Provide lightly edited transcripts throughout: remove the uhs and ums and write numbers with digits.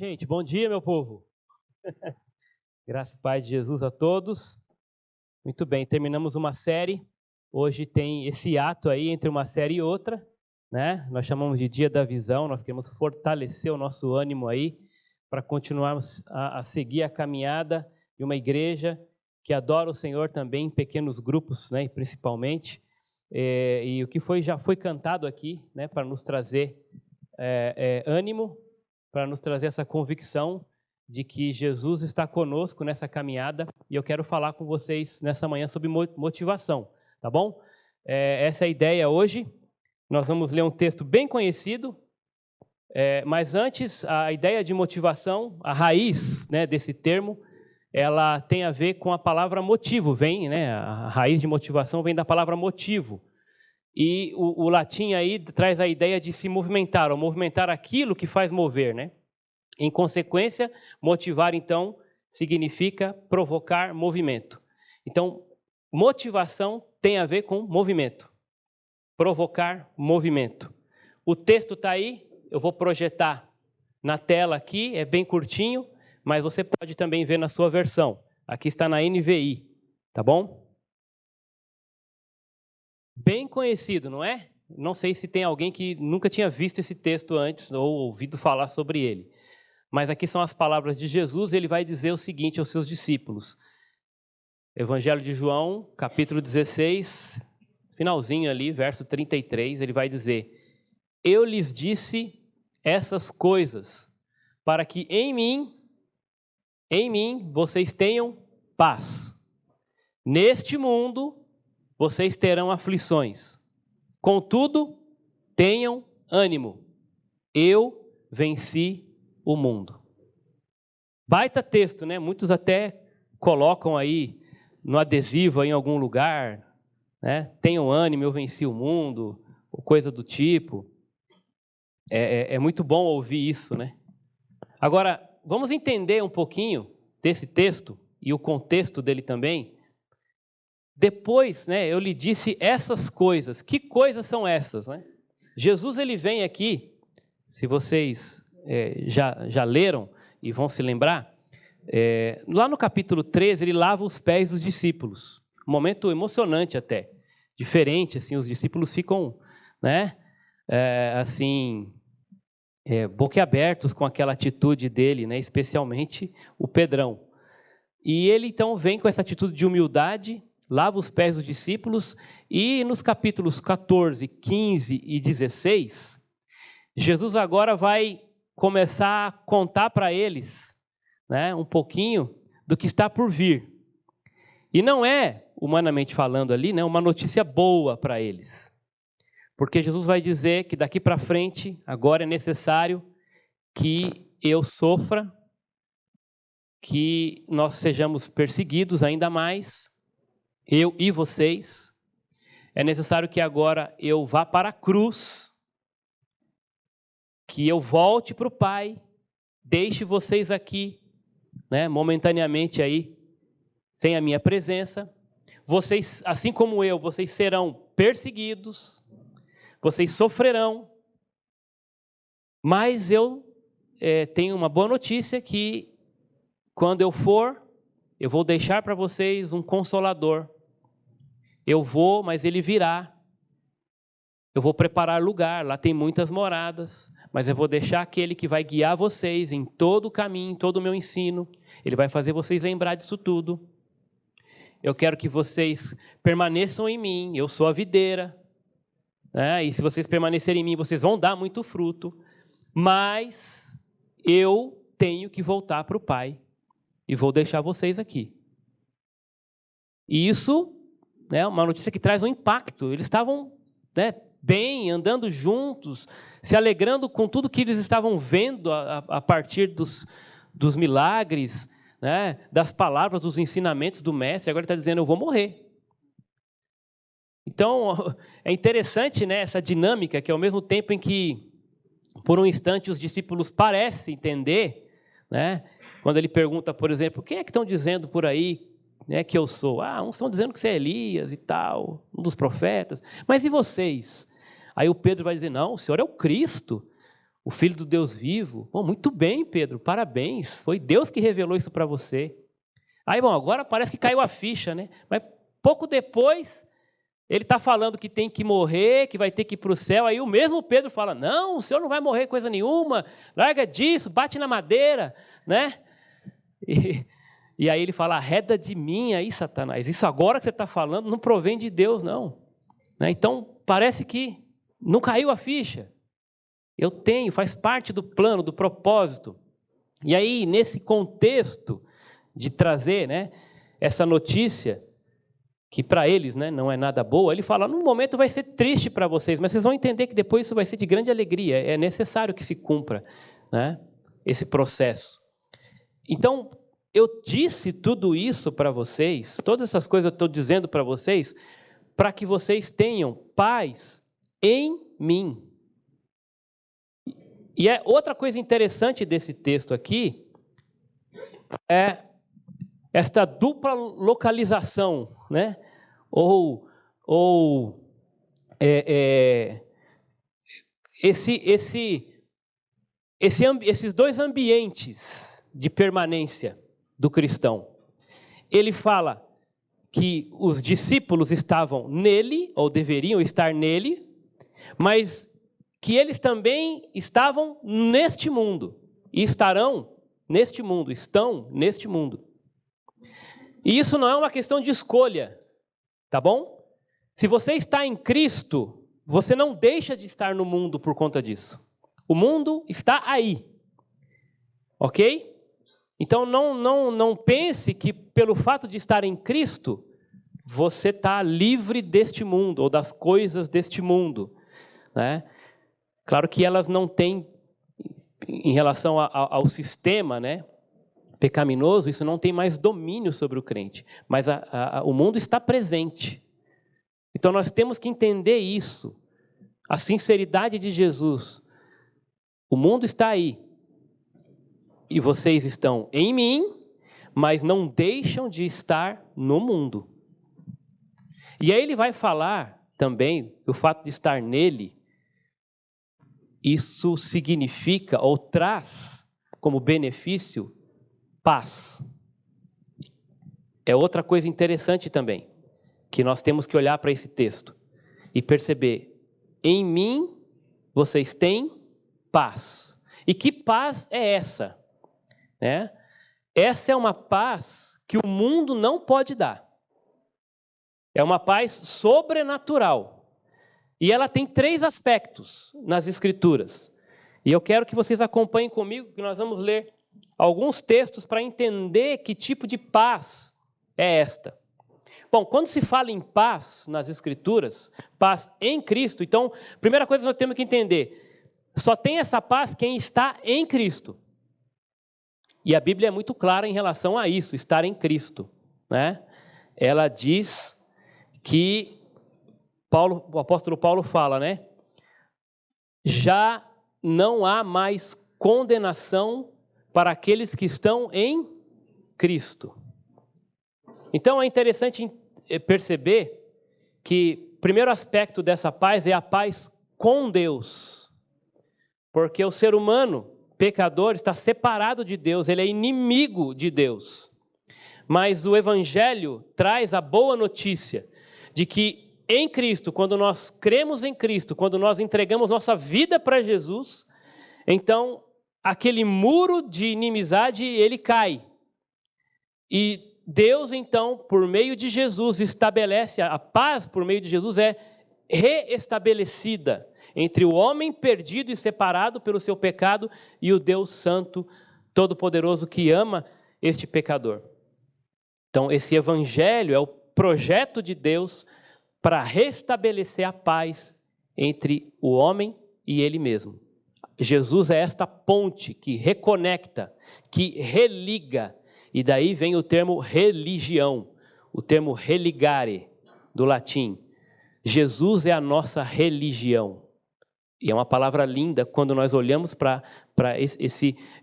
gente. Bom dia, meu povo. Graça e paz de Jesus a todos. Muito bem, terminamos uma série. Hoje tem esse ato aí entre uma série e outra, né? Nós chamamos de Dia da Visão. Nós queremos fortalecer o nosso ânimo aí para continuarmos a seguir a caminhada de uma igreja que adora o Senhor também em pequenos grupos, né? Principalmente. E o que já foi cantado aqui, né? Para nos trazer ânimo, para nos trazer essa convicção de que Jesus está conosco nessa caminhada, e eu quero falar com vocês nessa manhã sobre motivação, tá bom? Essa é a ideia hoje. Nós vamos ler um texto bem conhecido, mas antes, a ideia de motivação, a raiz, né, desse termo, ela tem a ver com a palavra motivo, né? A raiz de motivação vem da palavra motivo. E o latim aí traz a ideia de se movimentar, ou movimentar aquilo que faz mover, né? Em consequência, motivar, então, significa provocar movimento. Então, motivação tem a ver com movimento. Provocar movimento. O texto está aí, eu vou projetar na tela aqui, é bem curtinho, mas você pode também ver na sua versão. Aqui está na NVI, tá bom? Bem conhecido, não é? Não sei se tem alguém que nunca tinha visto esse texto antes ou ouvido falar sobre ele. Mas aqui são as palavras de Jesus, ele vai dizer o seguinte aos seus discípulos. Evangelho de João, capítulo 16, finalzinho ali, verso 33, ele vai dizer: Eu lhes disse essas coisas, para que em mim vocês tenham paz. Neste mundo vocês terão aflições. Contudo, tenham ânimo. Eu venci o mundo. Baita texto, né? Muitos até colocam aí no adesivo aí em algum lugar, né? Tenham ânimo, eu venci o mundo, ou coisa do tipo. É muito bom ouvir isso, né? Agora, vamos entender um pouquinho desse texto e o contexto dele também. Depois, né, eu lhe disse essas coisas. Que coisas são essas, né? Jesus, ele vem aqui, se vocês já leram e vão se lembrar, lá no capítulo 13, ele lava os pés dos discípulos. Um momento emocionante até, diferente, assim, os discípulos ficam, né, boquiabertos com aquela atitude dele, né, especialmente o Pedrão. E ele então vem com essa atitude de humildade, lava os pés dos discípulos, e nos capítulos 14, 15 e 16, Jesus agora vai começar a contar para eles, né, um pouquinho do que está por vir. E não é, humanamente falando ali, né, uma notícia boa para eles. Porque Jesus vai dizer que daqui para frente, agora é necessário que eu sofra, que nós sejamos perseguidos ainda mais, eu e vocês. É necessário que agora eu vá para a cruz, que eu volte para o Pai, deixe vocês aqui, né, momentaneamente aí, sem a minha presença. Vocês, assim como eu, vocês serão perseguidos, vocês sofrerão, mas eu tenho uma boa notícia que quando eu for, eu vou deixar para vocês um consolador. Eu vou, mas ele virá. Eu vou preparar lugar, lá tem muitas moradas, mas eu vou deixar aquele que vai guiar vocês em todo o caminho, em todo o meu ensino. Ele vai fazer vocês lembrar disso tudo. Eu quero que vocês permaneçam em mim, eu sou a videira, né? E se vocês permanecerem em mim, vocês vão dar muito fruto, mas eu tenho que voltar para o Pai e vou deixar vocês aqui. E isso é uma notícia que traz um impacto. Eles estavam, né, bem, andando juntos, se alegrando com tudo que eles estavam vendo a partir dos milagres, né, das palavras, dos ensinamentos do Mestre. Agora ele está dizendo, eu vou morrer. Então, é interessante, né, essa dinâmica, que ao mesmo tempo em que, por um instante, os discípulos parecem entender, né, quando ele pergunta, por exemplo, quem é que estão dizendo por aí, né, que eu sou? Uns estão dizendo que você é Elias e tal, um dos profetas. Mas e vocês? Aí o Pedro vai dizer, não, o Senhor é o Cristo, o Filho do Deus vivo. Bom, muito bem, Pedro, parabéns. Foi Deus que revelou isso para você. Aí, bom, agora parece que caiu a ficha, né? Mas pouco depois, ele está falando que tem que morrer, que vai ter que ir para o céu. Aí o mesmo Pedro fala, não, o senhor não vai morrer coisa nenhuma, larga disso, bate na madeira, né? E aí ele fala, arreda de mim aí, Satanás. Isso agora que você está falando não provém de Deus, não. Né? Então, parece que não caiu a ficha. Eu tenho, faz parte do plano, do propósito. E aí, nesse contexto de trazer, né, essa notícia, que para eles, né, não é nada boa, ele fala, no momento vai ser triste para vocês, mas vocês vão entender que depois isso vai ser de grande alegria. É necessário que se cumpra, né, esse processo. Então, eu disse tudo isso para vocês, todas essas coisas eu estou dizendo para vocês, para que vocês tenham paz em mim. E outra coisa interessante desse texto aqui é esta dupla localização, né? Esses dois ambientes de permanência do cristão. Ele fala que os discípulos estavam nele, ou deveriam estar nele, mas que eles também estavam neste mundo, e estarão neste mundo, estão neste mundo. E isso não é uma questão de escolha, tá bom? Se você está em Cristo, você não deixa de estar no mundo por conta disso. O mundo está aí, ok? Então não pense que pelo fato de estar em Cristo, você está livre deste mundo, ou das coisas deste mundo, né? Claro que elas não têm, em relação ao sistema, né, pecaminoso, isso não tem mais domínio sobre o crente. Mas o mundo está presente. Então nós temos que entender isso. A sinceridade de Jesus. O mundo está aí. E vocês estão em mim, mas não deixam de estar no mundo. E aí ele vai falar também o fato de estar nele. Isso significa ou traz como benefício paz. É outra coisa interessante também, que nós temos que olhar para esse texto e perceber, em mim vocês têm paz. E que paz é essa? Né? Essa é uma paz que o mundo não pode dar. É uma paz sobrenatural. E ela tem 3 aspectos nas Escrituras. E eu quero que vocês acompanhem comigo, que nós vamos ler alguns textos para entender que tipo de paz é esta. Bom, quando se fala em paz nas Escrituras, paz em Cristo, então, primeira coisa que nós temos que entender, só tem essa paz quem está em Cristo. E a Bíblia é muito clara em relação a isso, estar em Cristo, né? Ela diz que o apóstolo Paulo fala, né? Já não há mais condenação para aqueles que estão em Cristo. Então é interessante perceber que o primeiro aspecto dessa paz é a paz com Deus. Porque o ser humano, pecador, está separado de Deus, ele é inimigo de Deus. Mas o Evangelho traz a boa notícia de que em Cristo, quando nós cremos em Cristo, quando nós entregamos nossa vida para Jesus, então aquele muro de inimizade, ele cai. E Deus, então, por meio de Jesus, estabelece, a paz por meio de Jesus é reestabelecida entre o homem perdido e separado pelo seu pecado e o Deus Santo, Todo-Poderoso, que ama este pecador. Então, esse evangelho é o projeto de Deus para restabelecer a paz entre o homem e ele mesmo. Jesus é esta ponte que reconecta, que religa, e daí vem o termo religião, o termo religare, do latim. Jesus é a nossa religião. E é uma palavra linda quando nós olhamos para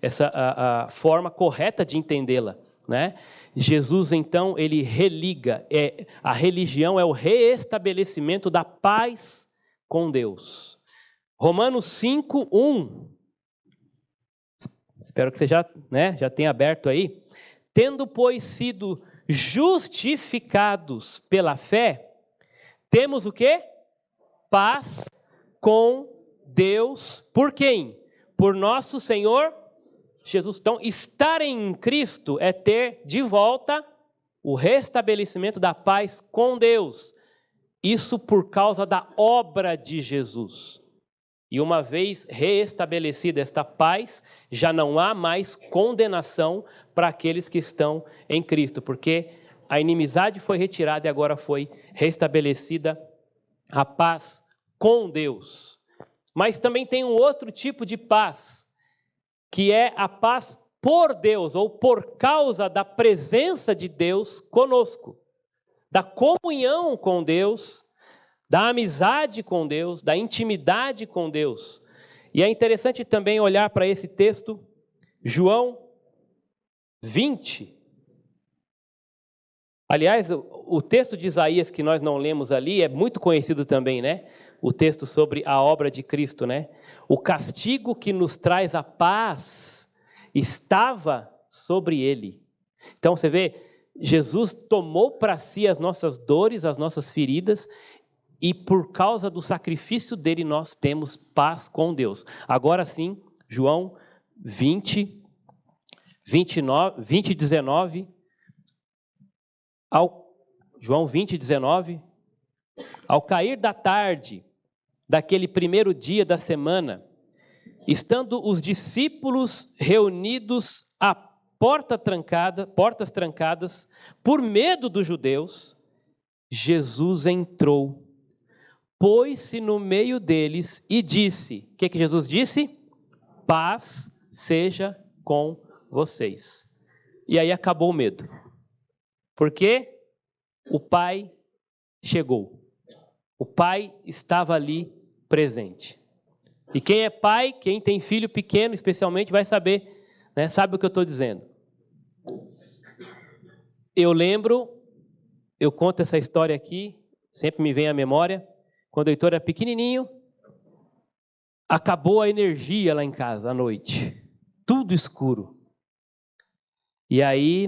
essa forma correta de entendê-la, né? Jesus, então, ele religa. A religião é o reestabelecimento da paz com Deus. Romanos 5:1 Espero que você já tenha aberto aí. Tendo, pois, sido justificados pela fé, temos o quê? Paz com Deus. Por quem? Por nosso Senhor Jesus. Então, estar em Cristo é ter de volta o restabelecimento da paz com Deus. Isso por causa da obra de Jesus. E uma vez reestabelecida esta paz, já não há mais condenação para aqueles que estão em Cristo, porque a inimizade foi retirada e agora foi restabelecida a paz com Deus. Mas também tem um outro tipo de paz, que é a paz por Deus, ou por causa da presença de Deus conosco, da comunhão com Deus, da amizade com Deus, da intimidade com Deus. E é interessante também olhar para esse texto, João 20. Aliás, o texto de Isaías que nós não lemos ali é muito conhecido também, né? O texto sobre a obra de Cristo, né? O castigo que nos traz a paz estava sobre ele. Então você vê, Jesus tomou para si as nossas dores, as nossas feridas, e por causa do sacrifício dele nós temos paz com Deus. Agora sim, João 20, 19, João 20, 19, ao cair da tarde daquele primeiro dia da semana, estando os discípulos reunidos à portas trancadas, por medo dos judeus, Jesus entrou, pôs-se no meio deles e disse, o que Jesus disse? Paz seja com vocês. E aí acabou o medo. Porque o Pai chegou. O Pai estava ali presente. E quem é pai, quem tem filho pequeno especialmente, vai saber, né? Sabe o que eu estou dizendo. Eu conto essa história aqui, sempre me vem à memória, quando o Heitor era pequenininho, acabou a energia lá em casa à noite, tudo escuro. E aí,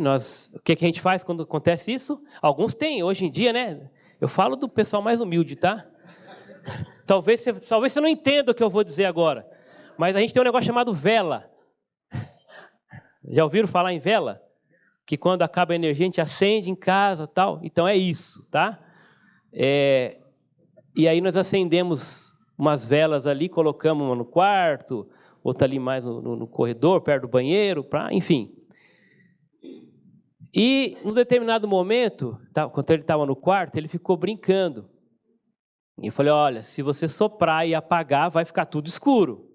o que a gente faz quando acontece isso? Alguns têm, hoje em dia, né? Eu falo do pessoal mais humilde, tá? Talvez você não entenda o que eu vou dizer agora, mas a gente tem um negócio chamado vela. Já ouviram falar em vela? Que quando acaba a energia, a gente acende em casa, tal. Então é isso, tá? E aí nós acendemos umas velas ali, colocamos uma no quarto, outra ali mais no corredor, perto do banheiro, enfim. E, num determinado momento, quando ele estava no quarto, ele ficou brincando. E eu falei, olha, se você soprar e apagar, vai ficar tudo escuro.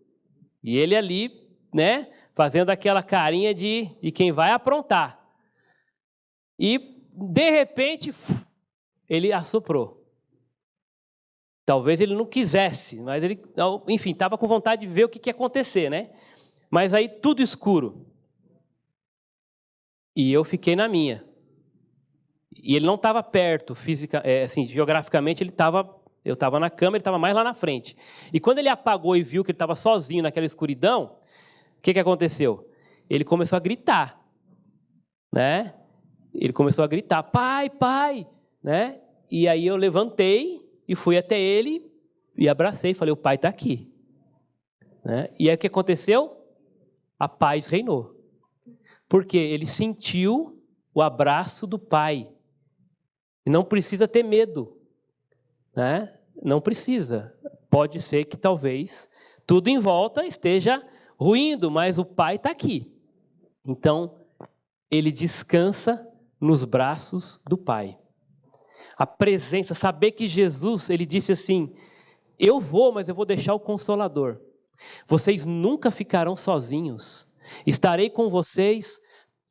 E ele ali, né, fazendo aquela carinha de quem vai aprontar. E, de repente, ele assoprou. Talvez ele não quisesse, mas ele, enfim, estava com vontade de ver o que ia acontecer, né? Mas aí tudo escuro. E eu fiquei na minha. E ele não estava perto, geograficamente eu estava na cama, ele estava mais lá na frente. E quando ele apagou e viu que ele estava sozinho naquela escuridão, o que aconteceu? Ele começou a gritar, né? Ele começou a gritar, pai, pai, né? E aí eu levantei e fui até ele e abracei e falei, o pai está aqui. Né? E aí o que aconteceu? A paz reinou. Porque ele sentiu o abraço do pai. E não precisa ter medo. Né? Não precisa. Pode ser que talvez tudo em volta esteja ruindo, mas o pai está aqui. Então, ele descansa nos braços do pai. A presença, saber que Jesus, ele disse assim, eu vou, mas eu vou deixar o Consolador. Vocês nunca ficarão sozinhos. Estarei com vocês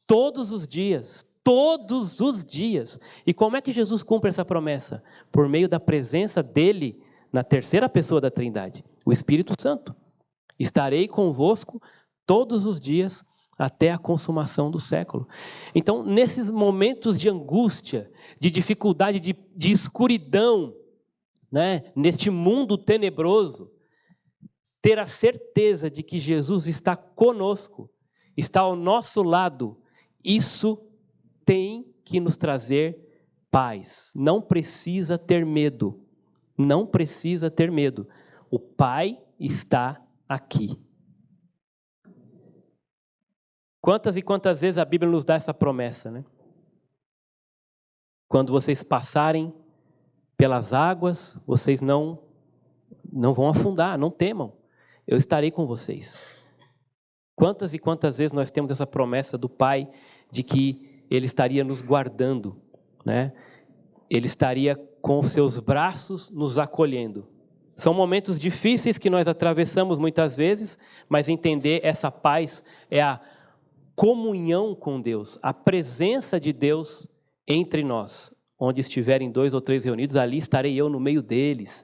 todos os dias. Todos os dias. E como é que Jesus cumpre essa promessa? Por meio da presença dele na terceira pessoa da Trindade, o Espírito Santo. Estarei convosco todos os dias até a consumação do século. Então, nesses momentos de angústia, de dificuldade, de escuridão, né, neste mundo tenebroso, ter a certeza de que Jesus está conosco está ao nosso lado, isso tem que nos trazer paz. Não precisa ter medo. Não precisa ter medo. O Pai está aqui. Quantas e quantas vezes a Bíblia nos dá essa promessa, né? Quando vocês passarem pelas águas, vocês não vão afundar, não temam. Eu estarei com vocês. Quantas e quantas vezes nós temos essa promessa do Pai de que Ele estaria nos guardando, né? Ele estaria com os seus braços nos acolhendo. São momentos difíceis que nós atravessamos muitas vezes, mas entender essa paz é a comunhão com Deus, a presença de Deus entre nós. Onde estiverem 2 ou 3 reunidos, ali estarei eu no meio deles.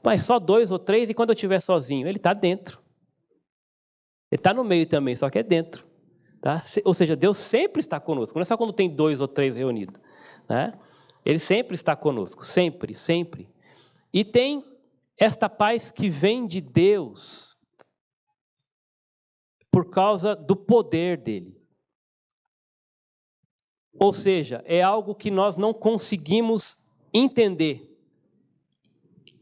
Mas só 2 ou 3 e quando eu estiver sozinho? Ele está dentro. Ele está no meio também, só que é dentro. Tá? Ou seja, Deus sempre está conosco. Não é só quando tem 2 ou 3 reunidos. Né? Ele sempre está conosco, sempre, sempre. E tem esta paz que vem de Deus por causa do poder dele. Ou seja, é algo que nós não conseguimos entender.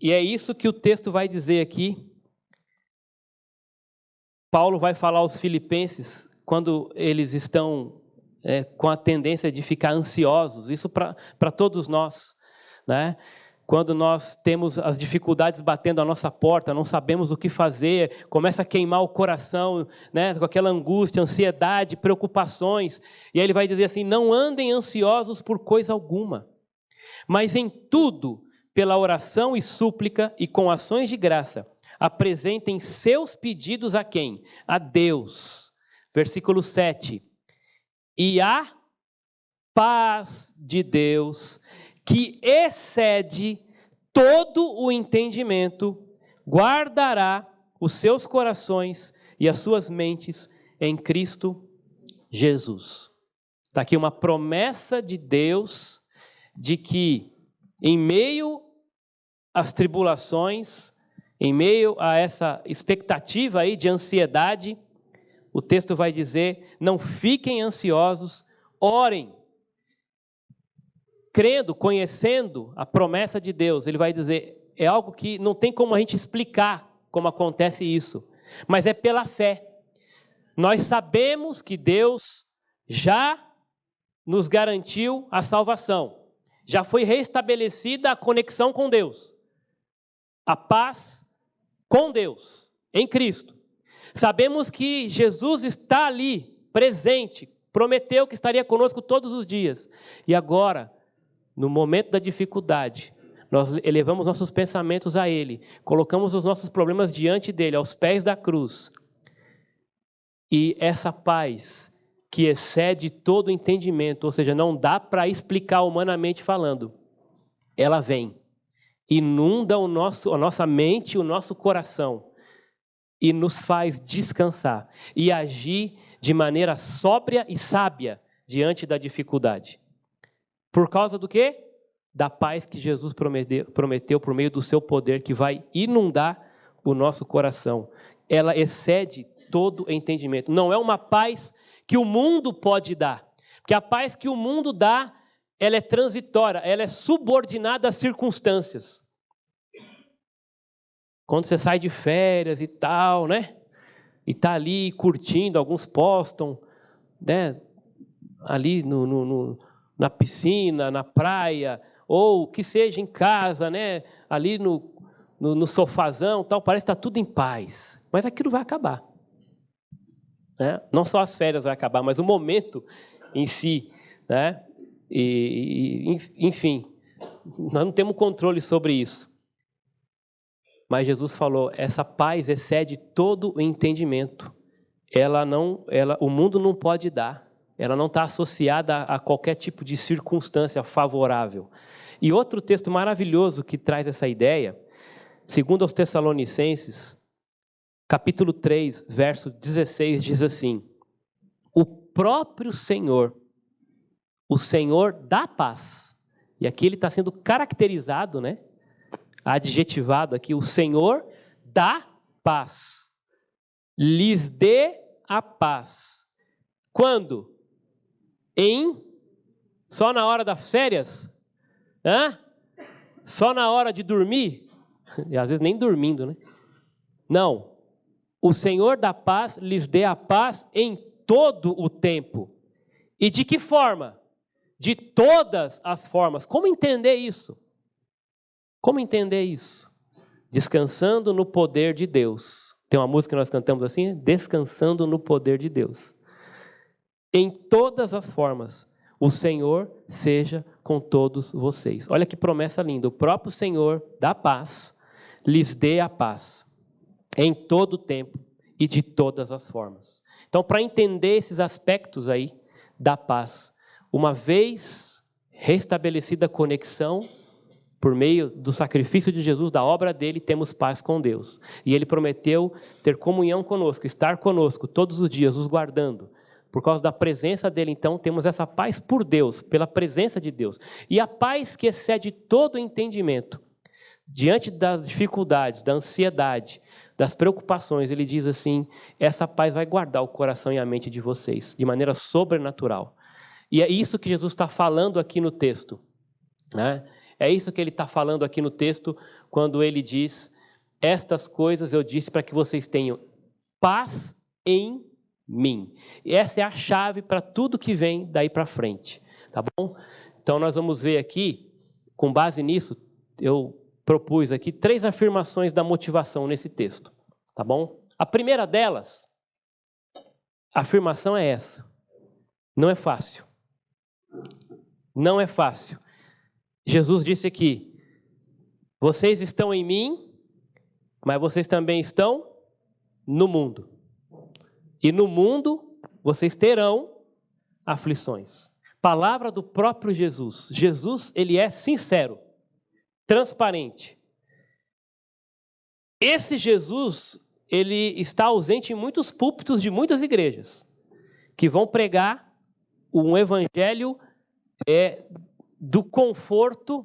E é isso que o texto vai dizer aqui. Paulo vai falar aos filipenses quando eles estão com a tendência de ficar ansiosos. Isso para todos nós, né? Quando nós temos as dificuldades batendo à nossa porta, não sabemos o que fazer, começa a queimar o coração, né, com aquela angústia, ansiedade, preocupações. E aí ele vai dizer assim, não andem ansiosos por coisa alguma, mas em tudo, pela oração e súplica e com ações de graça, apresentem seus pedidos a quem? A Deus. Versículo 7. E a paz de Deus, que excede todo o entendimento, guardará os seus corações e as suas mentes em Cristo Jesus. Está aqui uma promessa de Deus de que em meio às tribulações, em meio a essa expectativa aí de ansiedade, o texto vai dizer, não fiquem ansiosos, orem. Crendo, conhecendo a promessa de Deus, ele vai dizer, é algo que não tem como a gente explicar como acontece isso, mas é pela fé. Nós sabemos que Deus já nos garantiu a salvação, já foi restabelecida a conexão com Deus, a paz com Deus, em Cristo. Sabemos que Jesus está ali, presente, prometeu que estaria conosco todos os dias, e agora, no momento da dificuldade, nós elevamos nossos pensamentos a Ele, colocamos os nossos problemas diante dEle, aos pés da cruz. E essa paz que excede todo entendimento, ou seja, não dá para explicar humanamente falando, ela vem, inunda a nossa mente, o nosso coração, e nos faz descansar e agir de maneira sóbria e sábia diante da dificuldade. Por causa do quê? Da paz que Jesus prometeu por meio do seu poder, que vai inundar o nosso coração. Ela excede todo entendimento. Não é uma paz que o mundo pode dar. Porque a paz que o mundo dá, ela é transitória, ela é subordinada às circunstâncias. Quando você sai de férias e tal, né? E está ali curtindo, alguns postam, né? Ali na piscina, na praia, ou que seja em casa, né? Ali no sofazão, tal, parece que está tudo em paz. Mas aquilo vai acabar. Né? Não só as férias vai acabar, mas o momento em si. Né? Enfim, nós não temos controle sobre isso. Mas Jesus falou, essa paz excede todo o entendimento. O mundo não pode dar. Ela não está associada a qualquer tipo de circunstância favorável. E outro texto maravilhoso que traz essa ideia, segundo aos Tessalonicenses, capítulo 3, verso 16, diz assim, o próprio Senhor, o Senhor da paz, e aqui ele está sendo caracterizado, né? Adjetivado aqui, o Senhor da paz, lhes dê a paz Quando? Só na hora das férias? Só na hora de dormir? E às vezes nem dormindo, né? Não. O Senhor da paz lhes dê a paz em todo o tempo. E de que forma? De todas as formas. Como entender isso? Como entender isso? Descansando no poder de Deus. Tem uma música que nós cantamos assim, descansando no poder de Deus. Em todas as formas, o Senhor seja com todos vocês. Olha que promessa linda. O próprio Senhor da paz lhes dê a paz em todo o tempo e de todas as formas. Então, para entender esses aspectos aí da paz, uma vez restabelecida a conexão, por meio do sacrifício de Jesus, da obra dele, temos paz com Deus. E ele prometeu ter comunhão conosco, estar conosco todos os dias, nos guardando. Por causa da presença dele, então, temos essa paz por Deus, pela presença de Deus. E a paz que excede todo o entendimento, diante das dificuldades, da ansiedade, das preocupações, ele diz assim, essa paz vai guardar o coração e a mente de vocês, de maneira sobrenatural. E é isso que Jesus está falando aqui no texto, né? É isso que ele está falando aqui no texto, quando ele diz, estas coisas eu disse para que vocês tenham paz em mim. E essa é a chave para tudo que vem daí para frente, tá bom? Então nós vamos ver aqui, com base nisso, eu propus aqui 3 afirmações da motivação nesse texto, tá bom? A primeira delas, a afirmação é essa, não é fácil. Não é fácil. Jesus disse aqui, vocês estão em mim, mas vocês também estão no mundo. E no mundo vocês terão aflições. Palavra do próprio Jesus. Jesus, ele é sincero, transparente. Esse Jesus, ele está ausente em muitos púlpitos de muitas igrejas, que vão pregar um evangelho do conforto,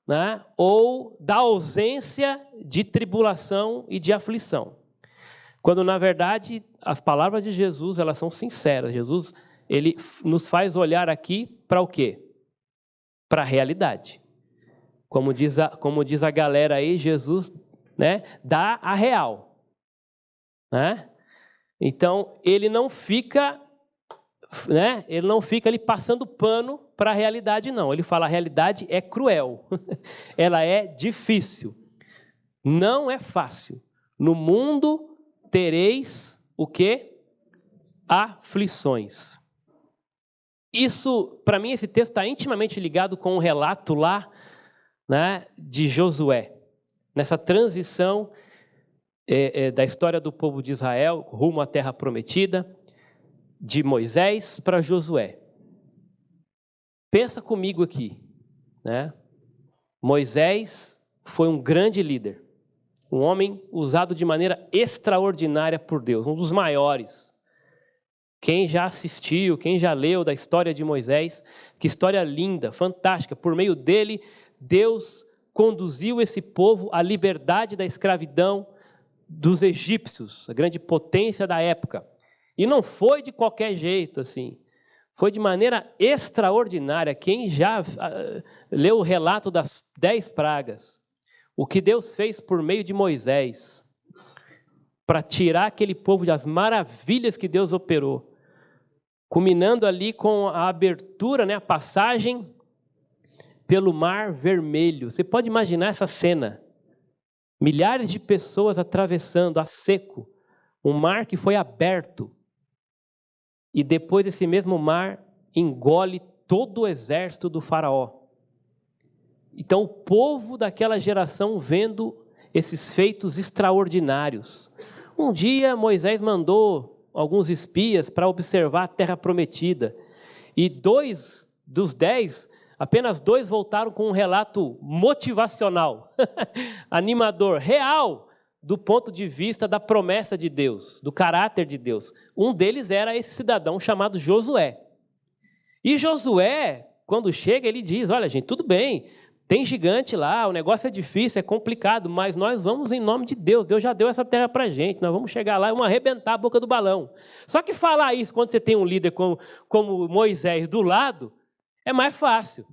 né, ou da ausência de tribulação e de aflição. Quando, na verdade, as palavras de Jesus, elas são sinceras. Jesus, ele nos faz olhar aqui para o quê? Para a realidade. Como diz a galera aí, Jesus, né, dá a real. Né? Então, ele não fica ali passando pano para a realidade, não. Ele fala, a realidade é cruel. Ela é difícil. Não é fácil. No mundo tereis o quê? Aflições. Isso, para mim, esse texto está intimamente ligado com o relato lá, né, de Josué. Nessa transição da história do povo de Israel rumo à terra prometida, de Moisés para Josué. Pensa comigo aqui, né? Moisés foi um grande líder, um homem usado de maneira extraordinária por Deus, um dos maiores. Quem já assistiu, quem já leu da história de Moisés, que história linda, fantástica. Por meio dele, Deus conduziu esse povo à liberdade da escravidão dos egípcios, a grande potência da época. E não foi de qualquer jeito, assim. Foi de maneira extraordinária. Quem já leu o relato das 10 pragas, o que Deus fez por meio de Moisés, para tirar aquele povo das maravilhas que Deus operou, culminando ali com a abertura, né, a passagem pelo Mar Vermelho. Você pode imaginar essa cena? Milhares de pessoas atravessando a seco, um mar que foi aberto. E depois esse mesmo mar engole todo o exército do faraó. Então o povo daquela geração vendo esses feitos extraordinários. Um dia Moisés mandou alguns espias para observar a terra prometida. E 2 dos 10, apenas 2 voltaram com um relato motivacional, animador, real, do ponto de vista da promessa de Deus, do caráter de Deus. Um deles era esse cidadão chamado Josué. E Josué, quando chega, ele diz, olha gente, tudo bem, Tem gigante lá, o negócio é difícil, é complicado, mas nós vamos em nome de Deus. Deus já deu essa terra para a gente, nós vamos chegar lá e vamos arrebentar a boca do balão. Só que falar isso quando você tem um líder como Moisés do lado, é mais fácil.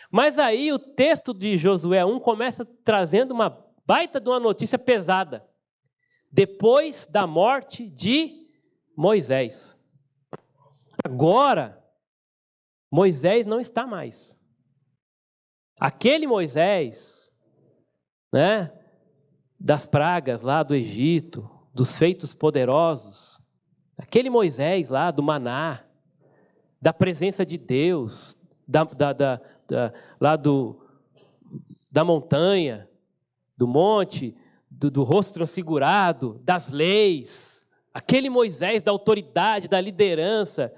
Mas aí o texto de Josué 1 começa trazendo uma baita de uma notícia pesada. Depois da morte de Moisés. Agora, Moisés não está mais. Aquele Moisés, né, das pragas lá do Egito, dos feitos poderosos, aquele Moisés lá do maná, da presença de Deus, lá da montanha, do monte, do rosto transfigurado, das leis, aquele Moisés da autoridade, da liderança,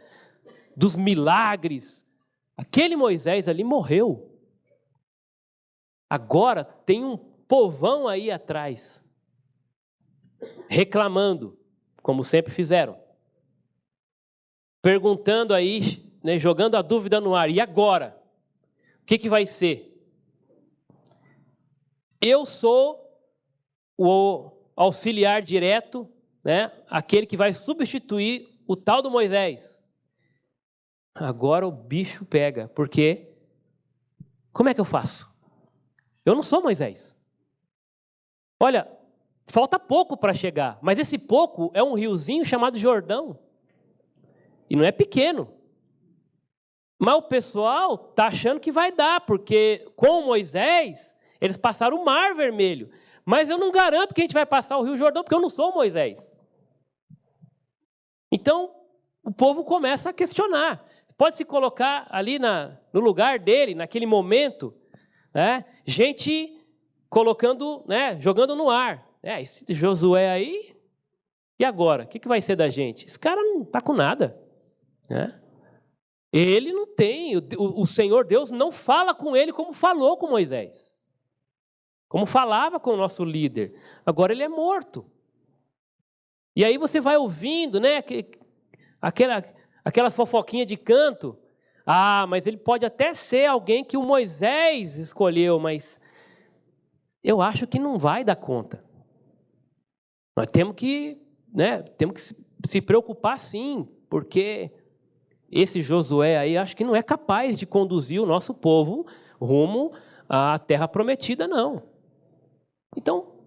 dos milagres, aquele Moisés ali morreu. Agora tem um povão aí atrás, reclamando, como sempre fizeram, perguntando aí, né, jogando a dúvida no ar, e agora? O que vai ser? Eu sou o auxiliar direto, né, aquele que vai substituir o tal do Moisés. Agora o bicho pega, porque como é que eu faço? Eu não sou Moisés. Olha, falta pouco para chegar, mas esse pouco é um riozinho chamado Jordão. E não é pequeno. Mas o pessoal está achando que vai dar, porque com Moisés, eles passaram o Mar Vermelho. Mas eu não garanto que a gente vai passar o Rio Jordão, porque eu não sou Moisés. Então, o povo começa a questionar. Pode se colocar ali no lugar dele, naquele momento, né, gente colocando, né, jogando no ar. Esse Josué aí, e agora? O que vai ser da gente? Esse cara não está com nada. Né? Ele não tem, o Senhor Deus não fala com ele como falou com Moisés. Como falava com o nosso líder. Agora ele é morto. E aí você vai ouvindo, né, aquelas fofoquinhas de canto. Ah, mas ele pode até ser alguém que o Moisés escolheu, mas eu acho que não vai dar conta. Nós temos que se preocupar sim, porque esse Josué aí acho que não é capaz de conduzir o nosso povo rumo à terra prometida, não. Então,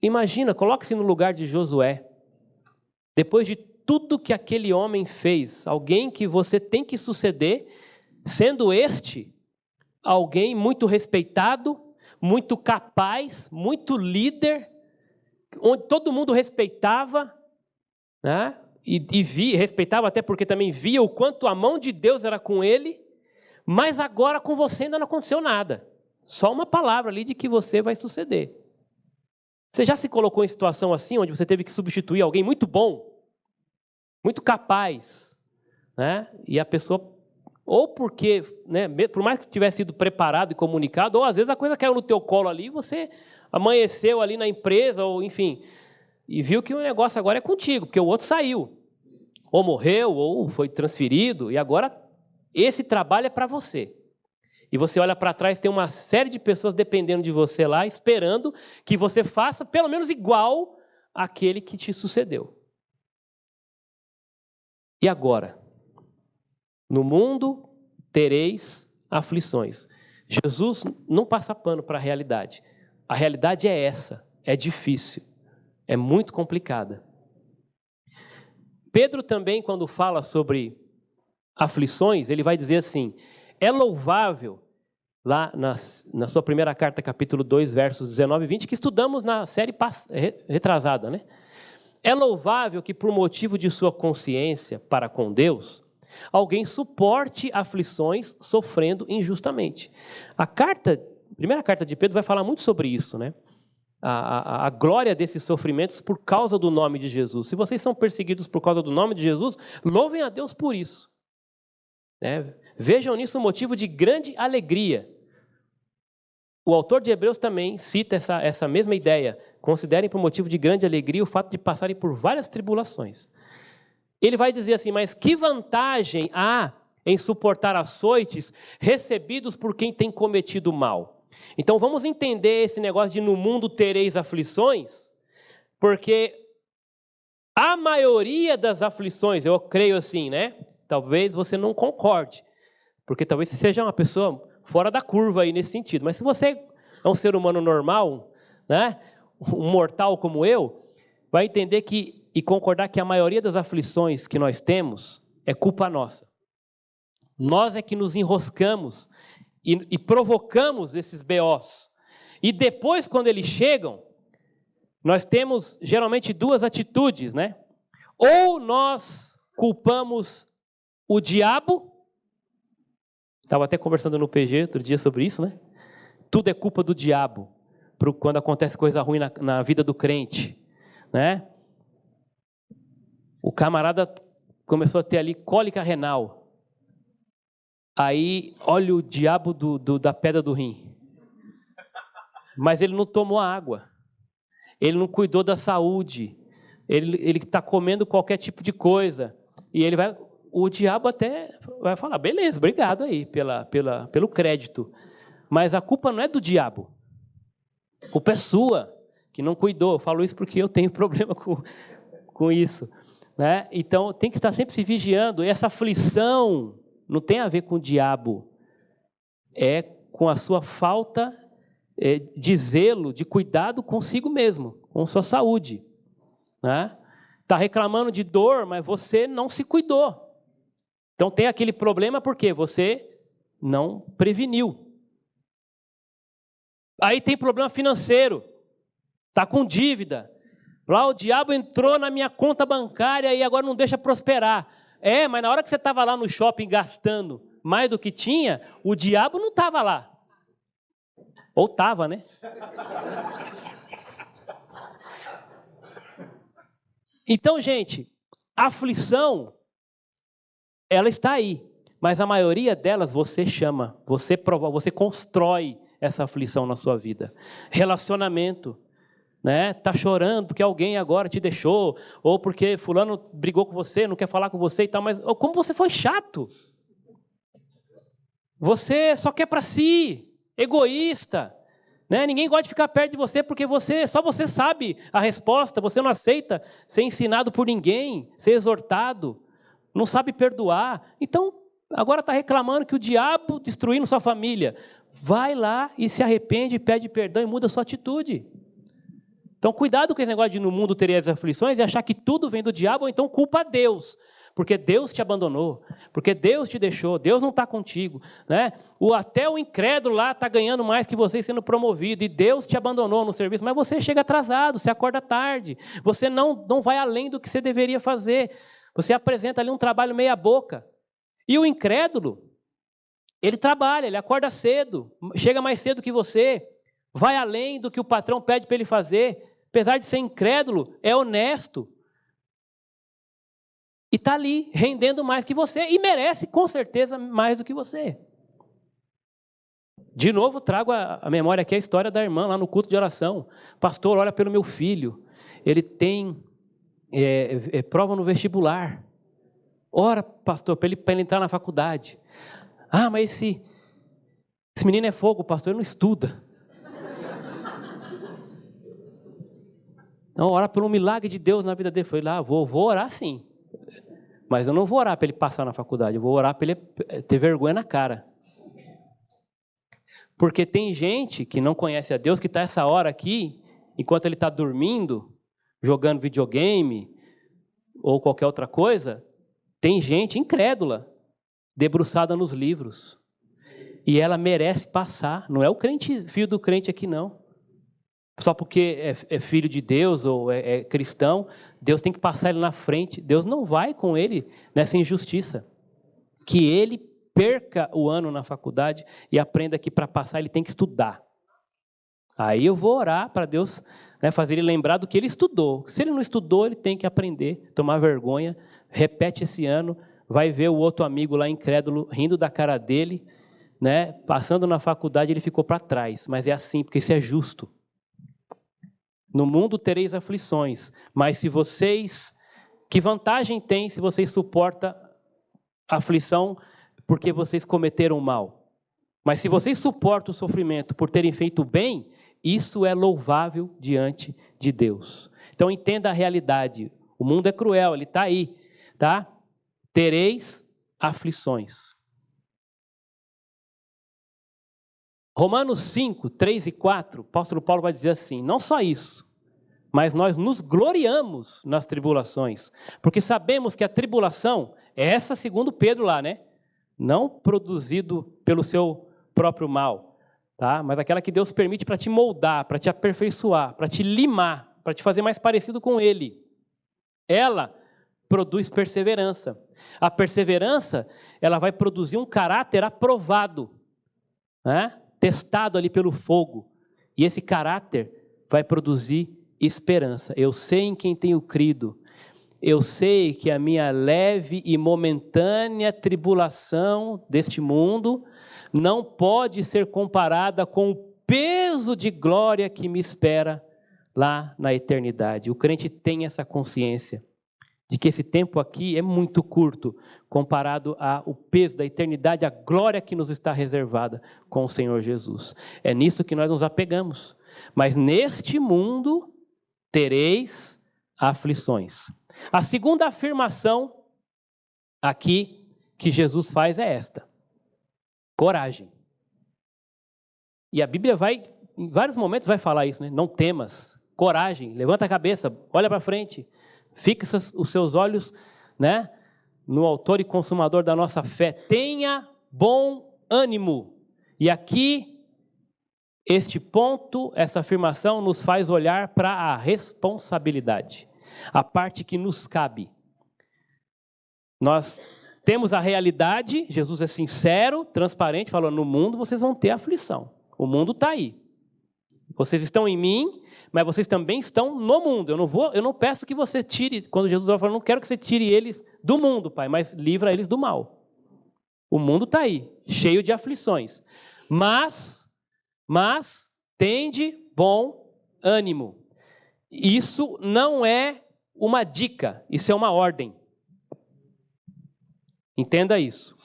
imagina, coloque-se no lugar de Josué. Depois de tudo que aquele homem fez, alguém que você tem que suceder, sendo este alguém muito respeitado, muito capaz, muito líder, onde todo mundo respeitava, né? Respeitava até porque também via o quanto a mão de Deus era com ele, mas agora com você ainda não aconteceu nada. Só uma palavra ali de que você vai suceder. Você já se colocou em situação assim, onde você teve que substituir alguém muito bom, muito capaz, né? E a pessoa, ou porque, né, por mais que tivesse sido preparado e comunicado, ou às vezes a coisa caiu no teu colo ali, você amanheceu ali na empresa, ou enfim, e viu que o negócio agora é contigo, porque o outro saiu, ou morreu, ou foi transferido, e agora esse trabalho é para você. E você olha para trás, tem uma série de pessoas dependendo de você lá, esperando que você faça pelo menos igual àquele que te sucedeu. E agora? No mundo tereis aflições. Jesus não passa pano para a realidade. A realidade é essa, é difícil, é muito complicada. Pedro também, quando fala sobre aflições, ele vai dizer assim, é louvável, lá na sua primeira carta, capítulo 2, versos 19 e 20, que estudamos na série retrasada, né? É louvável que, por motivo de sua consciência para com Deus, alguém suporte aflições sofrendo injustamente. A primeira carta de Pedro vai falar muito sobre isso, né? A glória desses sofrimentos por causa do nome de Jesus. Se vocês são perseguidos por causa do nome de Jesus, louvem a Deus por isso. Né? Vejam nisso um motivo de grande alegria. O autor de Hebreus também cita essa mesma ideia. Considerem por motivo de grande alegria o fato de passarem por várias tribulações. Ele vai dizer assim, mas que vantagem há em suportar açoites recebidos por quem tem cometido mal. Então vamos entender esse negócio de no mundo tereis aflições, porque a maioria das aflições, eu creio assim, né? Talvez você não concorde, porque talvez você seja uma pessoa fora da curva aí nesse sentido. Mas se você é um ser humano normal, né? Um mortal como eu, vai entender e concordar que a maioria das aflições que nós temos é culpa nossa. Nós é que nos enroscamos e provocamos esses BOs. E depois, quando eles chegam, nós temos geralmente duas atitudes, né? Ou nós culpamos o diabo, estava até conversando no PG outro dia sobre isso, né? Tudo é culpa do diabo, quando acontece coisa ruim na vida do crente, né? O camarada começou a ter ali cólica renal. Aí, olha o diabo da pedra do rim. Mas ele não tomou água. Ele não cuidou da saúde. Ele está comendo qualquer tipo de coisa. E o diabo até vai falar, beleza, obrigado aí pelo crédito. Mas a culpa não é do diabo. A culpa é sua, que não cuidou. Eu falo isso porque eu tenho problema com isso, né? Então, tem que estar sempre se vigiando. E essa aflição não tem a ver com o diabo. É com a sua falta de zelo, de cuidado consigo mesmo, com sua saúde, né? Está reclamando de dor, mas você não se cuidou. Então, tem aquele problema porque você não preveniu. Aí tem problema financeiro, está com dívida. Lá o diabo entrou na minha conta bancária e agora não deixa prosperar. Mas na hora que você estava lá no shopping gastando mais do que tinha, o diabo não estava lá. Ou estava, né? Então, gente, a aflição, ela está aí. Mas a maioria delas você chama, você provoca, você constrói essa aflição na sua vida. Relacionamento, né? Tá chorando porque alguém agora te deixou, ou porque fulano brigou com você, não quer falar com você e tal, mas como você foi chato. Você só quer para si, egoísta, né? Ninguém gosta de ficar perto de você porque só você sabe a resposta, você não aceita ser ensinado por ninguém, ser exortado, não sabe perdoar. Então, agora está reclamando que o diabo destruindo sua família. Vai lá e se arrepende, pede perdão e muda sua atitude. Então, cuidado com esse negócio de no mundo teria as aflições e achar que tudo vem do diabo, ou então culpa a Deus. Porque Deus te abandonou, porque Deus te deixou, Deus não está contigo, né? Até o incrédulo lá está ganhando mais que você sendo promovido, e Deus te abandonou no serviço, mas você chega atrasado, você acorda tarde, você não vai além do que você deveria fazer, você apresenta ali um trabalho meia boca. E o incrédulo, ele trabalha, ele acorda cedo, chega mais cedo que você, vai além do que o patrão pede para ele fazer, apesar de ser incrédulo, é honesto. E está ali, rendendo mais que você, e merece, com certeza, mais do que você. De novo, trago a memória aqui a história da irmã, lá no culto de oração. Pastor, olha pelo meu filho, ele tem prova no vestibular. Ora, pastor, para ele entrar na faculdade. Mas esse menino é fogo, pastor, ele não estuda. Não, ora pelo milagre de Deus na vida dele. Eu falei, vou orar sim. Mas eu não vou orar para ele passar na faculdade, eu vou orar para ele ter vergonha na cara. Porque tem gente que não conhece a Deus, que está essa hora aqui, enquanto ele está dormindo, jogando videogame, ou qualquer outra coisa, tem gente incrédula, debruçada nos livros. E ela merece passar, não é o crente, filho do crente aqui não. Só porque é filho de Deus ou é cristão, Deus tem que passar ele na frente. Deus não vai com ele nessa injustiça. Que ele perca o ano na faculdade e aprenda que para passar ele tem que estudar. Aí eu vou orar para Deus, né, fazer ele lembrar do que ele estudou. Se ele não estudou, ele tem que aprender, tomar vergonha, repete esse ano, vai ver o outro amigo lá incrédulo rindo da cara dele, né, passando na faculdade ele ficou para trás. Mas é assim, porque isso é justo. No mundo tereis aflições, mas que vantagem tem se vocês suportam a aflição porque vocês cometeram mal. Mas se vocês suportam o sofrimento por terem feito bem, isso é louvável diante de Deus. Então entenda a realidade. O mundo é cruel, ele está aí, tá? Tereis aflições. Romanos 5, 3 e 4, o apóstolo Paulo vai dizer assim, não só isso, mas nós nos gloriamos nas tribulações, porque sabemos que a tribulação é essa, segundo Pedro lá, né? Não produzido pelo seu próprio mal, tá? Mas aquela que Deus permite para te moldar, para te aperfeiçoar, para te limar, para te fazer mais parecido com Ele. Ela produz perseverança. A perseverança, ela vai produzir um caráter aprovado, né? Testado ali pelo fogo. E esse caráter vai produzir esperança. Eu sei em quem tenho crido. Eu sei que a minha leve e momentânea tribulação deste mundo não pode ser comparada com o peso de glória que me espera lá na eternidade. O crente tem essa consciência de que esse tempo aqui é muito curto comparado ao peso da eternidade, a glória que nos está reservada com o Senhor Jesus. É nisso que nós nos apegamos. Mas neste mundo tereis aflições. A segunda afirmação aqui que Jesus faz é esta: coragem. E a Bíblia vai, em vários momentos, vai falar isso, né? Não temas, coragem, levanta a cabeça, olha para frente, fixa os seus olhos, né, no autor e consumador da nossa fé. Tenha bom ânimo. E aqui, este ponto, essa afirmação nos faz olhar para a responsabilidade, a parte que nos cabe. Nós temos a realidade, Jesus é sincero, transparente, falou, no mundo vocês vão ter aflição. O mundo está aí. Vocês estão em mim, mas vocês também estão no mundo. Eu não peço que você tire, quando Jesus vai falar, não quero que você tire eles do mundo, Pai, mas livra eles do mal. O mundo está aí, cheio de aflições. Mas tende bom ânimo. Isso não é uma dica, isso é uma ordem. Entenda isso.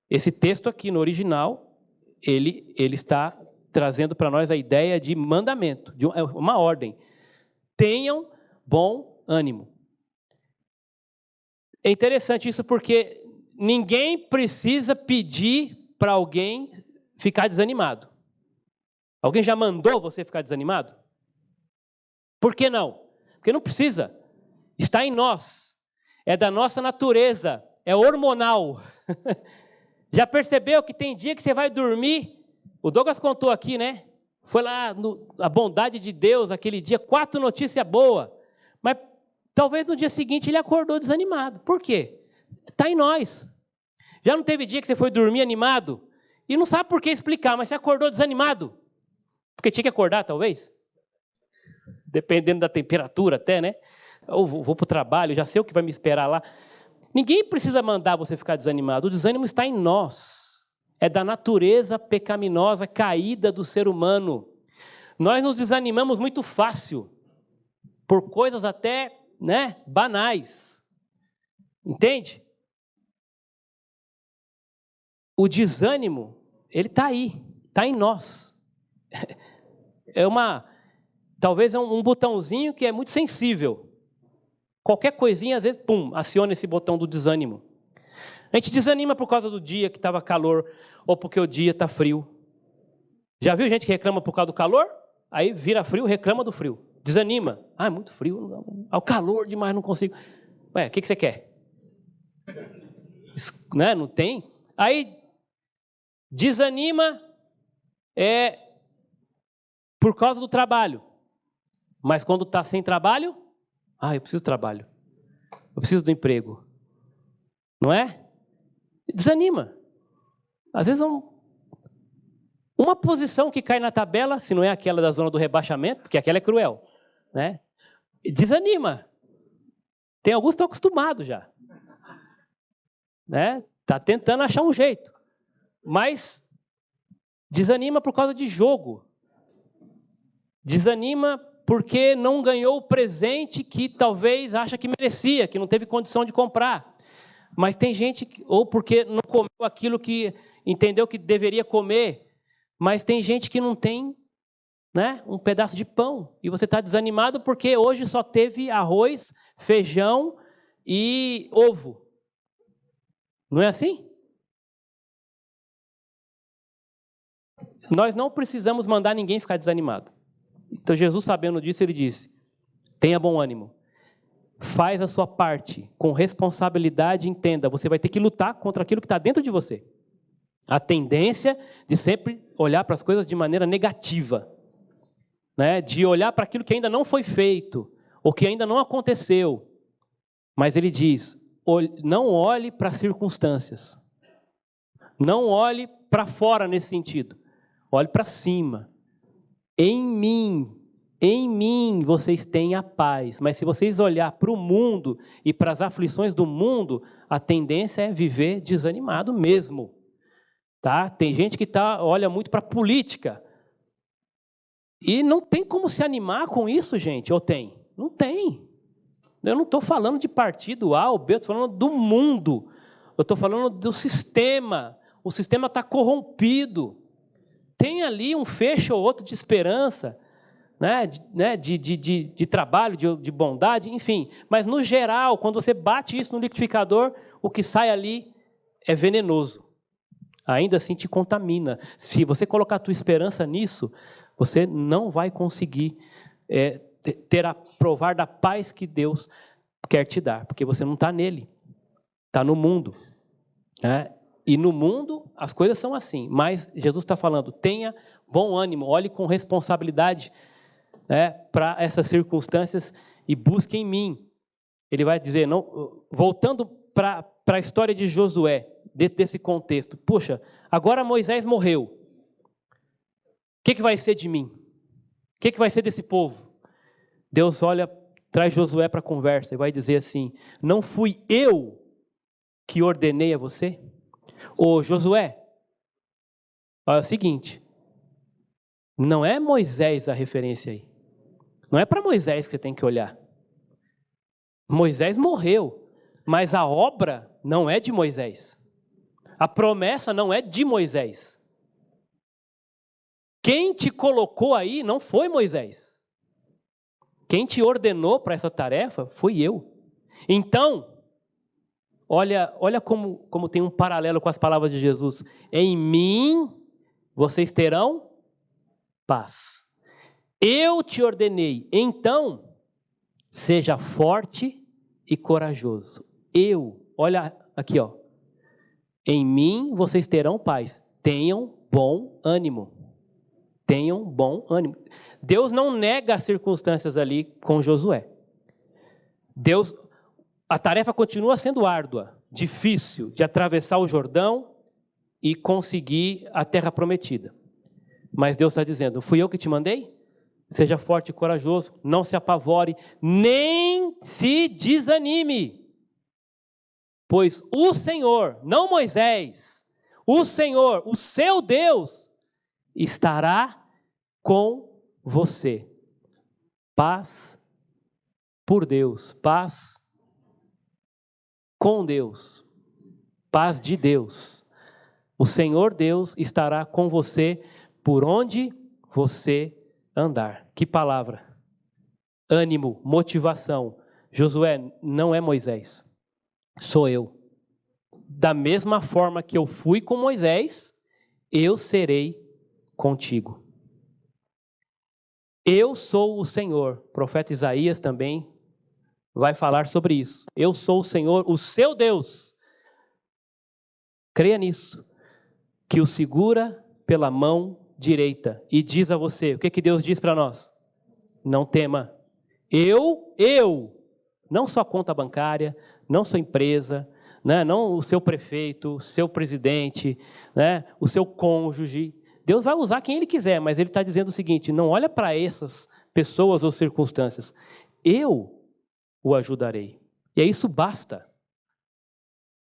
Esse texto aqui no original, ele está trazendo para nós a ideia de mandamento, de uma ordem. Tenham bom ânimo. É interessante isso porque ninguém precisa pedir para alguém ficar desanimado. Alguém já mandou você ficar desanimado? Por que não? Porque não precisa. Está em nós. É da nossa natureza. É hormonal. Já percebeu que tem dia que você vai dormir? O Douglas contou aqui, né? Foi lá, a bondade de Deus, aquele dia, 4 notícias boas. Mas talvez no dia seguinte ele acordou desanimado. Por quê? Está em nós. Já não teve dia que você foi dormir animado? E não sabe por que explicar, mas você acordou desanimado? Porque tinha que acordar, talvez? Dependendo da temperatura até, né? Ou vou para o trabalho, já sei o que vai me esperar lá. Ninguém precisa mandar você ficar desanimado. O desânimo está em nós. É da natureza pecaminosa, caída do ser humano. Nós nos desanimamos muito fácil, por coisas até, né, banais. Entende? O desânimo, ele está aí, está em nós. Talvez é um botãozinho que é muito sensível. Qualquer coisinha, às vezes, pum, aciona esse botão do desânimo. A gente desanima por causa do dia que estava calor, ou porque o dia está frio. Já viu gente que reclama por causa do calor? Aí vira frio, reclama do frio. Desanima. Ah, é muito frio. O calor demais, não consigo. Ué, o que você quer? Né? Não tem? Aí desanima por causa do trabalho. Mas quando está sem trabalho, eu preciso do trabalho. Eu preciso do emprego. Não é? Desanima. Às vezes uma posição que cai na tabela, se não é aquela da zona do rebaixamento, porque aquela é cruel, né? Desanima. Tem alguns que estão acostumados já. Né? Está tentando achar um jeito. Mas desanima por causa de jogo. Desanima porque não ganhou o presente que talvez acha que merecia, que não teve condição de comprar. Mas tem gente, ou porque não comeu aquilo que entendeu que deveria comer, mas tem gente que não tem, né, um pedaço de pão. E você está desanimado porque hoje só teve arroz, feijão e ovo. Não é assim? Nós não precisamos mandar ninguém ficar desanimado. Então Jesus, sabendo disso, ele disse: tenha bom ânimo. Faz a sua parte com responsabilidade, entenda, você vai ter que lutar contra aquilo que está dentro de você. A tendência de sempre olhar para as coisas de maneira negativa, né? De olhar para aquilo que ainda não foi feito, ou que ainda não aconteceu. Mas ele diz, não olhe para as circunstâncias. Não olhe para fora nesse sentido. Olhe para cima. Em mim vocês têm a paz. Mas se vocês olhar para o mundo e para as aflições do mundo, a tendência é viver desanimado mesmo. Tá? Tem gente que olha muito para a política. E não tem como se animar com isso, gente. Ou tem? Não tem. Eu não estou falando de partido A ou B, eu estou falando do mundo. Eu estou falando do sistema. O sistema está corrompido. Tem ali um fecho ou outro de esperança, né? De trabalho, de bondade, enfim. Mas, no geral, quando você bate isso no liquidificador, o que sai ali é venenoso. Ainda assim te contamina. Se você colocar a tua esperança nisso, você não vai conseguir provar da paz que Deus quer te dar, porque você não está nele, está no mundo. Né? E no mundo as coisas são assim, mas Jesus está falando, tenha bom ânimo, olhe com responsabilidade, né, para essas circunstâncias e busque em mim. Ele vai dizer, não, voltando para a história de Josué, dentro desse contexto, puxa, agora Moisés morreu, o que vai ser de mim? O que vai ser desse povo? Deus traz Josué para a conversa e vai dizer assim, não fui eu que ordenei a você? Ô Josué, olha o seguinte, não é Moisés a referência aí. Não é para Moisés que você tem que olhar. Moisés morreu, mas a obra não é de Moisés. A promessa não é de Moisés. Quem te colocou aí não foi Moisés. Quem te ordenou para essa tarefa foi eu. Então, olha como tem um paralelo com as palavras de Jesus. Em mim vocês terão paz. Eu te ordenei, então seja forte e corajoso. Olha aqui, ó. Em mim vocês terão paz. Tenham bom ânimo. Tenham bom ânimo. Deus não nega as circunstâncias ali com Josué. A tarefa continua sendo árdua, difícil, de atravessar o Jordão e conseguir a terra prometida. Mas Deus está dizendo, fui eu que te mandei? Seja forte e corajoso, não se apavore, nem se desanime. Pois o Senhor, não Moisés, o Senhor, o seu Deus, estará com você. Paz por Deus, paz com Deus, paz de Deus. O Senhor Deus estará com você por onde você andar. Que palavra! Ânimo, motivação. Josué, não é Moisés, sou eu. Da mesma forma que eu fui com Moisés, eu serei contigo. Eu sou o Senhor. O profeta Isaías também vai falar sobre isso. Eu sou o Senhor, o seu Deus. Creia nisso. Que o segura pela mão direita e diz a você, o que Deus diz para nós? Não tema. Eu, não sua conta bancária, não sua empresa, né? Não o seu prefeito, o seu presidente, né? O seu cônjuge. Deus vai usar quem Ele quiser, mas Ele está dizendo o seguinte, não olha para essas pessoas ou circunstâncias. Eu o ajudarei. E isso basta.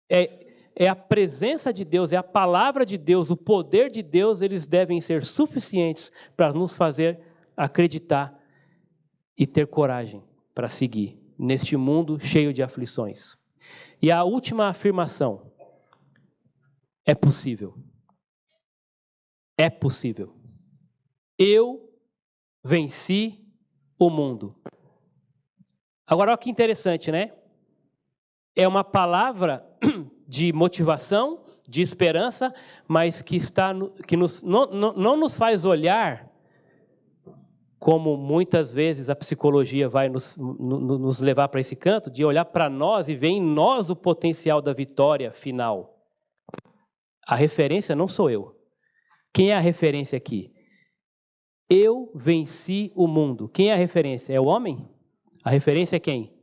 É a presença de Deus, é a palavra de Deus, o poder de Deus, eles devem ser suficientes para nos fazer acreditar e ter coragem para seguir neste mundo cheio de aflições. E a última afirmação: é possível. É possível. Eu venci o mundo. Agora, olha que interessante, né? É uma palavra de motivação, de esperança, mas que não nos faz olhar, como muitas vezes a psicologia vai nos levar para esse canto, de olhar para nós e ver em nós o potencial da vitória final. A referência não sou eu. Quem é a referência aqui? Eu venci o mundo. Quem é a referência? É o homem? A referência é quem?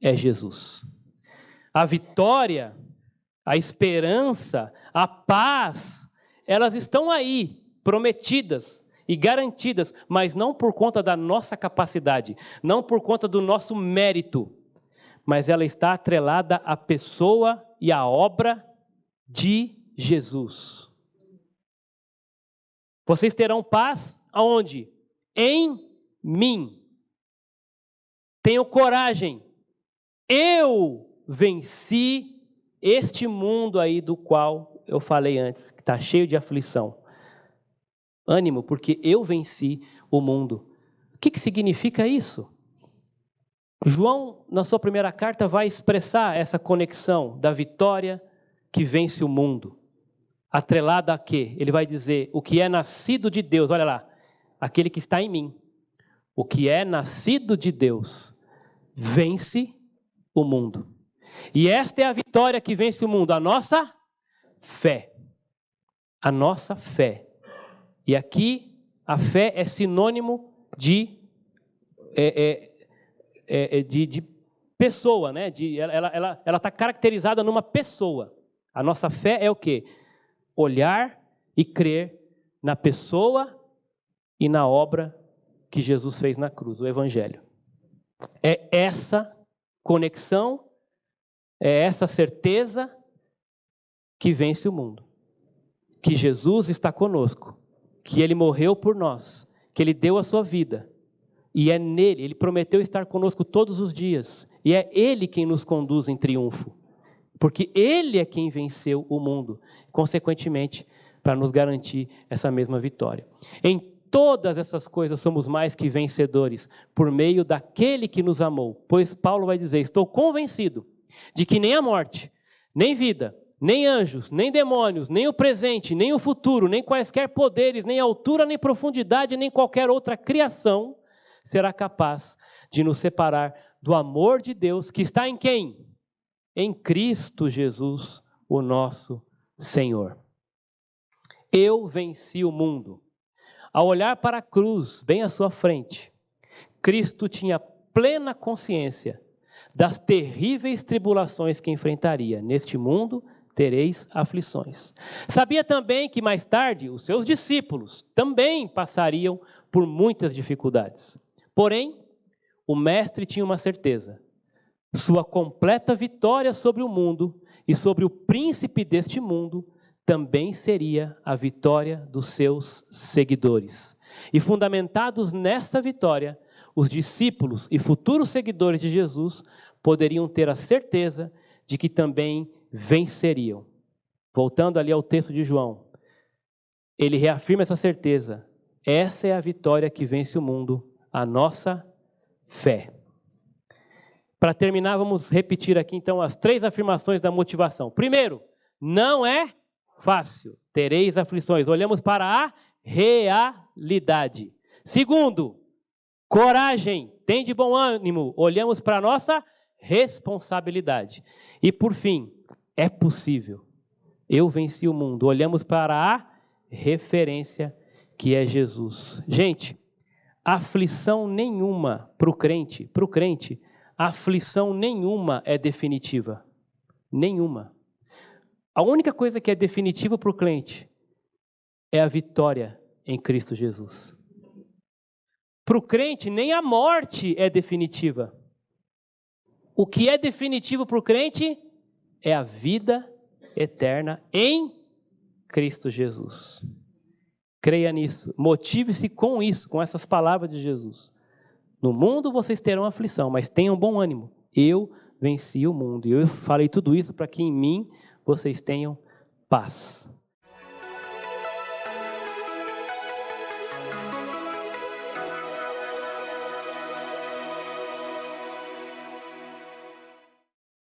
É Jesus. A vitória, a esperança, a paz, elas estão aí, prometidas e garantidas, mas não por conta da nossa capacidade, não por conta do nosso mérito, mas ela está atrelada à pessoa e à obra de Jesus. Vocês terão paz aonde? Em mim. Tenham coragem. Eu venci este mundo aí do qual eu falei antes, que está cheio de aflição. Ânimo, porque eu venci o mundo. O que significa isso? João, na sua primeira carta, vai expressar essa conexão da vitória que vence o mundo. Atrelada a quê? Ele vai dizer, o que é nascido de Deus, olha lá, aquele que está em mim. O que é nascido de Deus vence o mundo. E esta é a vitória que vence o mundo, a nossa fé. A nossa fé. E aqui, a fé é sinônimo de pessoa, né? Ela está caracterizada numa pessoa. A nossa fé é o quê? Olhar e crer na pessoa e na obra que Jesus fez na cruz, o Evangelho. É essa conexão, é essa certeza que vence o mundo. Que Jesus está conosco, que Ele morreu por nós, que Ele deu a sua vida, e é nele, Ele prometeu estar conosco todos os dias, e é Ele quem nos conduz em triunfo, porque Ele é quem venceu o mundo, consequentemente, para nos garantir essa mesma vitória. Em todas essas coisas somos mais que vencedores, por meio daquele que nos amou, pois Paulo vai dizer, estou convencido de que nem a morte, nem vida, nem anjos, nem demônios, nem o presente, nem o futuro, nem quaisquer poderes, nem altura, nem profundidade, nem qualquer outra criação será capaz de nos separar do amor de Deus que está em quem? Em Cristo Jesus, o nosso Senhor. Eu venci o mundo. Ao olhar para a cruz, bem à sua frente, Cristo tinha plena consciência das terríveis tribulações que enfrentaria. Neste mundo tereis aflições. Sabia também que mais tarde os seus discípulos também passariam por muitas dificuldades. Porém, o mestre tinha uma certeza: sua completa vitória sobre o mundo e sobre o príncipe deste mundo também seria a vitória dos seus seguidores. E fundamentados nessa vitória, os discípulos e futuros seguidores de Jesus poderiam ter a certeza de que também venceriam. Voltando ali ao texto de João, ele reafirma essa certeza. Essa é a vitória que vence o mundo, a nossa fé. Para terminar, vamos repetir aqui então as 3 afirmações da motivação. Primeiro, não é fácil, tereis aflições. Olhamos para a realidade. Segundo, coragem, tem de bom ânimo. Olhamos para a nossa responsabilidade. E por fim, é possível. Eu venci o mundo. Olhamos para a referência que é Jesus. Gente, aflição nenhuma para o crente, aflição nenhuma é definitiva. Nenhuma. A única coisa que é definitiva para o crente é a vitória em Cristo Jesus. Para o crente, nem a morte é definitiva. O que é definitivo para o crente é a vida eterna em Cristo Jesus. Creia nisso, motive-se com isso, com essas palavras de Jesus. No mundo vocês terão aflição, mas tenham bom ânimo. Eu venci o mundo. E eu falei tudo isso para que em mim vocês tenham paz.